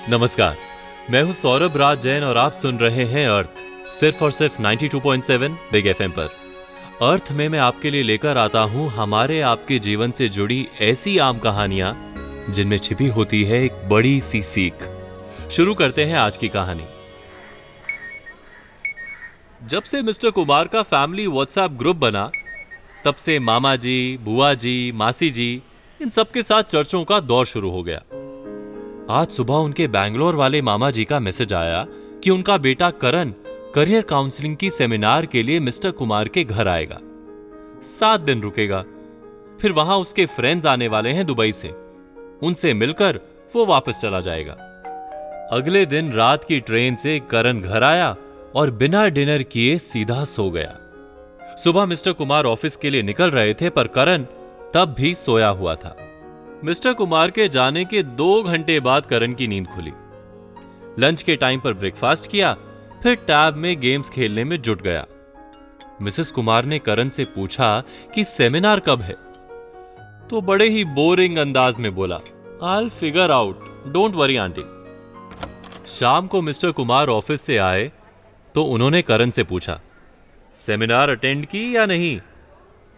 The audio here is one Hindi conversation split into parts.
नमस्कार, मैं हूं सौरभ राज जैन और आप सुन रहे हैं अर्थ सिर्फ और सिर्फ 92.7 बिग एफएम पर। अर्थ में मैं आपके लिए लेकर आता हूं हमारे आपके जीवन से जुड़ी ऐसी आम कहानियां जिनमें छिपी होती है एक बड़ी सी सीख। शुरू करते हैं आज की कहानी। जब से मिस्टर कुमार का फैमिली व्हाट्सएप ग्रुप बना, तब से मामा जी, बुआ जी, मासी जी, इन सबके साथ चर्चों का दौर शुरू हो गया। आज सुबह उनके बैंगलोर वाले मामा जी का मैसेज आया कि उनका बेटा करण करियर काउंसलिंग की सेमिनार के लिए मिस्टर कुमार के घर आएगा। 7 दिन रुकेगा, फिर वहां उसके फ्रेंड्स आने वाले हैं दुबई से। उनसे मिलकर वो वापस चला जाएगा। अगले दिन रात की ट्रेन से करण घर आया और बिना डिनर किए सीधा सो गया। सुबह मिस्टर कुमार ऑफिस के लिए निकल रहे थे, पर करण तब भी सोया हुआ था। मिस्टर कुमार के जाने के 2 घंटे बाद करण की नींद खुली। लंच के टाइम पर ब्रेकफास्ट किया, फिर टैब में गेम्स खेलने में जुट गया। मिसेस कुमार ने करण से पूछा कि सेमिनार कब है, तो बड़े ही बोरिंग अंदाज में बोला, I'll figure out, don't worry aunty. शाम को मिस्टर कुमार ऑफिस से आए तो उन्होंने करण से पूछा, सेमिनार अटेंड की या नहीं?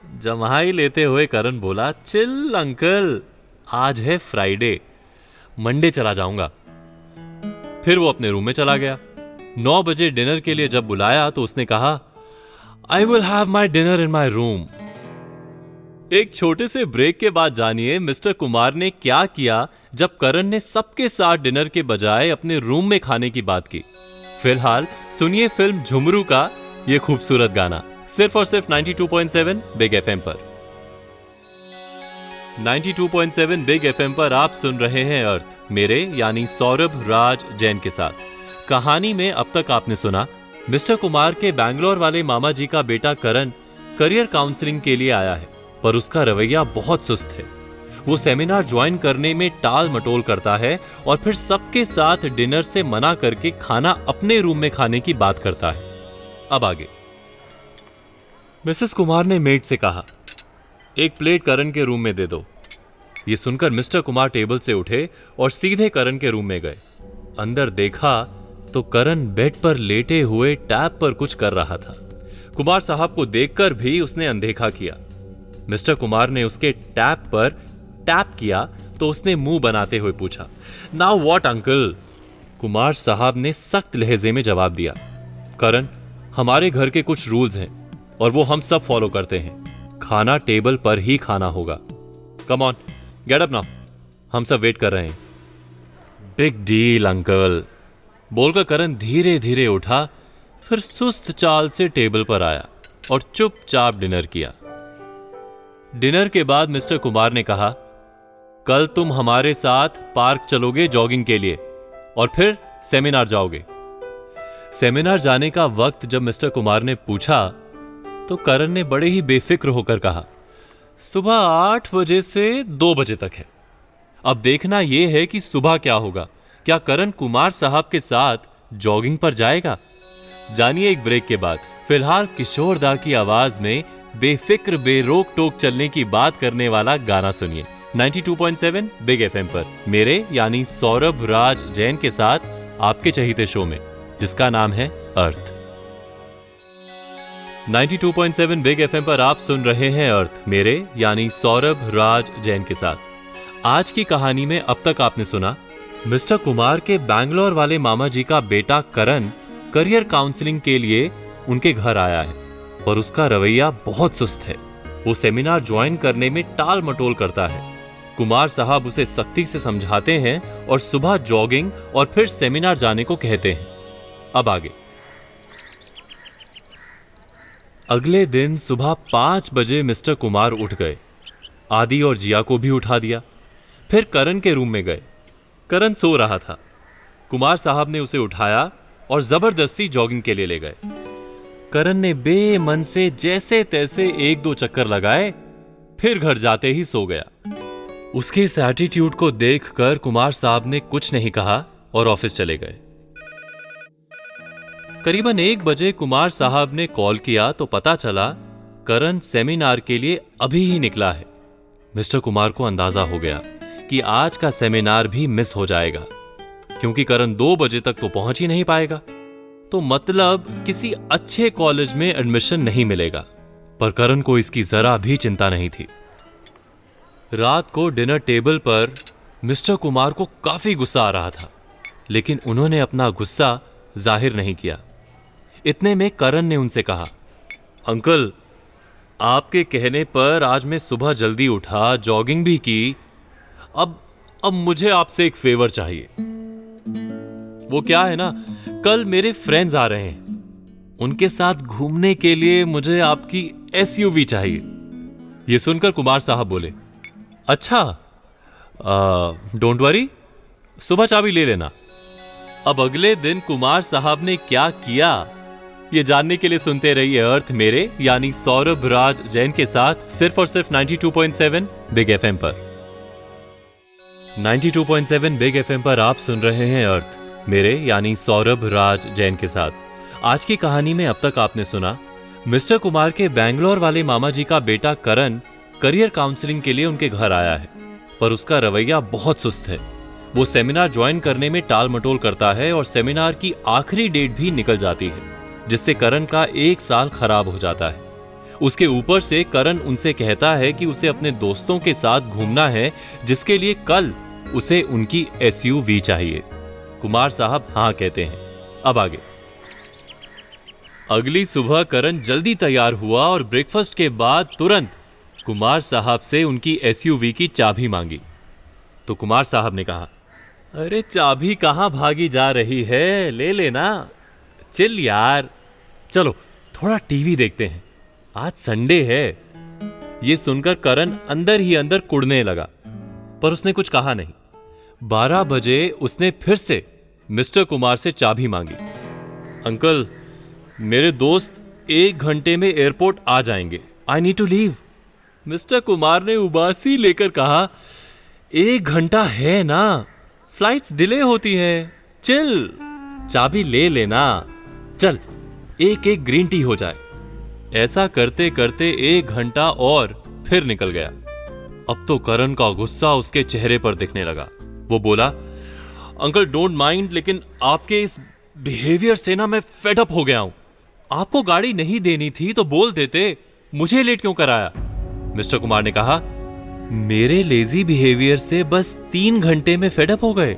जम्हाई लेते हुए करण बोला, चिल अंकल, आज है फ्राइडे, मंडे चला जाऊंगा। फिर वो अपने रूम में चला गया। 9 बजे डिनर के लिए जब बुलाया तो उसने कहा, I will have my dinner in my room. एक छोटे से ब्रेक के बाद जानिए मिस्टर कुमार ने क्या किया जब करण ने सबके साथ डिनर के बजाय अपने रूम में खाने की बात की। फिलहाल सुनिए फिल्म झुमरू का ये खूबसूरत गाना सिर्फ और सिर्फ 92.7 बिग एफएम पर। 92.7 बिग एफएम पर आप सुन रहे हैं अर्थ, मेरे यानी सौरभ राज जैन के साथ। कहानी में अब तक आपने सुना मिस्टर कुमार के बैंगलोर वाले मामा जी का बेटा करण करियर काउंसलिंग के लिए आया है, पर उसका रवैया बहुत सुस्त है। वो सेमिनार ज्वाइन करने में टाल मटोल करता है और फिर सबके साथ डिनर से मना करके खाना अपने रूम में खाने की बात करता है। अब आगे। मिसेस कुमार ने मेड से कहा, एक प्लेट करण के रूम में दे दो। ये सुनकर मिस्टर कुमार टेबल से उठे और सीधे करण के रूम में गए। अंदर देखा तो करण बेड पर लेटे हुए टैब पर कुछ कर रहा था। कुमार साहब को देखकर भी उसने अनदेखा किया। मिस्टर कुमार ने उसके टैब पर टैप किया तो उसने मुंह बनाते हुए पूछा, नाउ व्हाट अंकल? कुमार साहब ने सख्त लहजे में जवाब दिया, करण, हमारे घर के कुछ रूल्स हैं और वो हम सब फॉलो करते हैं। खाना टेबल पर ही खाना होगा। Come on, get up now, हम सब वेट कर रहे हैं। बिग डील अंकल, बोलकर करण धीरे धीरे उठा, फिर सुस्त चाल से टेबल पर आया और चुपचाप डिनर किया। डिनर के बाद मिस्टर कुमार ने कहा, कल तुम हमारे साथ पार्क चलोगे जॉगिंग के लिए और फिर सेमिनार जाओगे। सेमिनार जाने का वक्त जब मिस्टर कुमार ने पूछा तो करण ने बड़े ही बेफिक्र होकर कहा, सुबह 8 बजे से 2 बजे तक है। अब देखना यह है कि सुबह क्या होगा। क्या करण कुमार साहब के साथ जॉगिंग पर जाएगा? जानिए एक ब्रेक के बाद। फिलहाल किशोर दा की आवाज में बेफिक्र बेरोक टोक चलने की बात करने वाला गाना सुनिए 92.7 बिग एफएम पर, मेरे यानी सौरभ राज जैन के साथ आपके चहीते शो में, जिसका नाम है अर्थ। 92.7 बिग एफएम पर आप सुन रहे हैं अर्थ, मेरे यानी सौरभ राज जैन के साथ। आज की कहानी में अब तक आपने सुना मिस्टर कुमार के बैंगलोर वाले मामा जी का बेटा करण करियर काउंसलिंग के लिए उनके घर आया है, पर उसका रवैया बहुत सुस्त है। वो सेमिनार ज्वाइन करने में टाल मटोल करता है। कुमार साहब उसे सख्ती से समझाते हैं और सुबह जॉगिंग और फिर सेमिनार जाने को कहते हैं। अब आगे। अगले दिन सुबह 5 बजे मिस्टर कुमार उठ गए। आदि और जिया को भी उठा दिया। फिर करण के रूम में गए। करण सो रहा था। कुमार साहब ने उसे उठाया और जबरदस्ती जॉगिंग के लिए ले गए। करण ने बेमन से जैसे तैसे 1-2 चक्कर लगाए, फिर घर जाते ही सो गया। उसके इस एटीट्यूड को देखकर कुमार साहब ने कुछ नहीं कहा और ऑफिस चले गए। करीबन 1 बजे कुमार साहब ने कॉल किया तो पता चला करण सेमिनार के लिए अभी ही निकला है। मिस्टर कुमार को अंदाजा हो गया कि आज का सेमिनार भी मिस हो जाएगा। क्योंकि करण 2 बजे तक तो पहुंच ही नहीं पाएगा। तो मतलब किसी अच्छे कॉलेज में एडमिशन नहीं मिलेगा। पर करण को इसकी जरा भी चिंता नहीं थी। रात को डिनर टेबल पर मिस्टर कुमार को काफी गुस्सा आ रहा था, लेकिन उन्होंने अपना गुस्सा जाहिर नहीं किया। इतने में करण ने उनसे कहा, अंकल, आपके कहने पर आज मैं सुबह जल्दी उठा, जॉगिंग भी की। अब मुझे आपसे एक फेवर चाहिए। वो क्या है ना, कल मेरे फ्रेंड्स आ रहे हैं, उनके साथ घूमने के लिए मुझे आपकी एसयूवी चाहिए। ये सुनकर कुमार साहब बोले, अच्छा, डोंट वरी, सुबह चाबी ले लेना। अब अगले दिन कुमार साहब ने क्या किया, ये जानने के लिए सुनते रहिए अर्थ मेरे यानी सौरभ राज जैन के साथ सिर्फ और सिर्फ 92.7 बिग एफएम पर। 92.7 बिग एफएम पर आप सुन रहे हैं अर्थ मेरे यानी सौरभ राज जैन के साथ। आज की कहानी में अब तक आपने सुना मिस्टर कुमार के बैंगलोर वाले मामा जी का बेटा करण करियर काउंसलिंग के लिए उनके घर आया है, पर उसका रवैया बहुत सुस्त है। वो सेमिनार ज्वाइन करने में टाल मटोल करता है और सेमिनार की आखिरी डेट भी निकल जाती है, जिससे करण का 1 साल खराब हो जाता है। उसके ऊपर से करण उनसे कहता है कि उसे अपने दोस्तों के साथ घूमना है, जिसके लिए कल उसे उनकी एसयूवी चाहिए। कुमार साहब हाँ कहते हैं। अब आगे। अगली सुबह करण जल्दी तैयार हुआ और ब्रेकफास्ट के बाद तुरंत कुमार साहब से उनकी एसयूवी की चाबी मांगी। तो कुमार साहब ने कहा, अरे चाबी कहाँ भागी जा रही है, ले लेना, चिल यार, चलो थोड़ा टीवी देखते हैं, आज संडे है। ये सुनकर करण अंदर ही अंदर कुड़ने लगा, पर उसने कुछ कहा नहीं। 12 बजे उसने फिर से मिस्टर कुमार से चाबी मांगी। अंकल, मेरे दोस्त 1 घंटे में एयरपोर्ट आ जाएंगे, I need to leave. Mister Kumar ने उबासी लेकर कहा, 1 घंटा है ना, फ्लाइट्स डिले होती हैं, चिल, चाबी ले लेना, चल एक ग्रीन टी हो जाए। ऐसा करते करते 1 घंटा और फिर निकल गया। अब तो करण का गुस्सा उसके चेहरे पर दिखने लगा। वो बोला, अंकल डोंट माइंड, लेकिन आपके इस बिहेवियर से ना मैं फेड अप हो गया हूं। आपको गाड़ी नहीं देनी थी तो बोल देते, मुझे लेट क्यों कराया? मिस्टर कुमार ने कहा, मेरे लेजी बिहेवियर से बस 3 घंटे में फेड अप हो गए।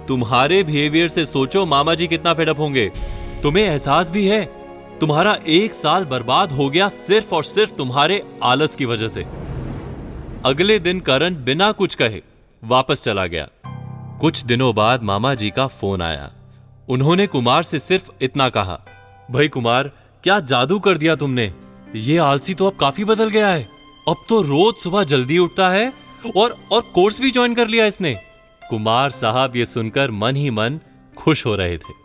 तुम्हारे बिहेवियर से सोचो मामा जी कितना फेड अप होंगे। तुम्हें एहसास भी है तुम्हारा 1 साल बर्बाद हो गया सिर्फ और सिर्फ तुम्हारे आलस की वजह से। अगले दिन करण बिना कुछ कहे वापस चला गया। कुछ दिनों बाद मामा जी का फोन आया। उन्होंने कुमार से सिर्फ इतना कहा, भाई कुमार, क्या जादू कर दिया तुमने, ये आलसी तो अब काफी बदल गया है, अब तो रोज सुबह जल्दी उठता है और कोर्स भी ज्वाइन कर लिया इसने। कुमार साहब ये सुनकर मन ही मन खुश हो रहे थे।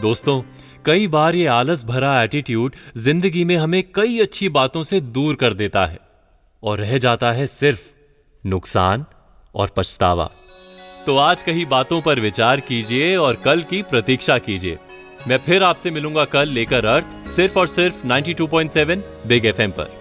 दोस्तों, कई बार ये आलस भरा एटीट्यूड जिंदगी में हमें कई अच्छी बातों से दूर कर देता है और रह जाता है सिर्फ नुकसान और पछतावा। तो आज कही बातों पर विचार कीजिए और कल की प्रतीक्षा कीजिए। मैं फिर आपसे मिलूंगा कल लेकर अर्थ सिर्फ और सिर्फ 92.7 बिग एफएम पर।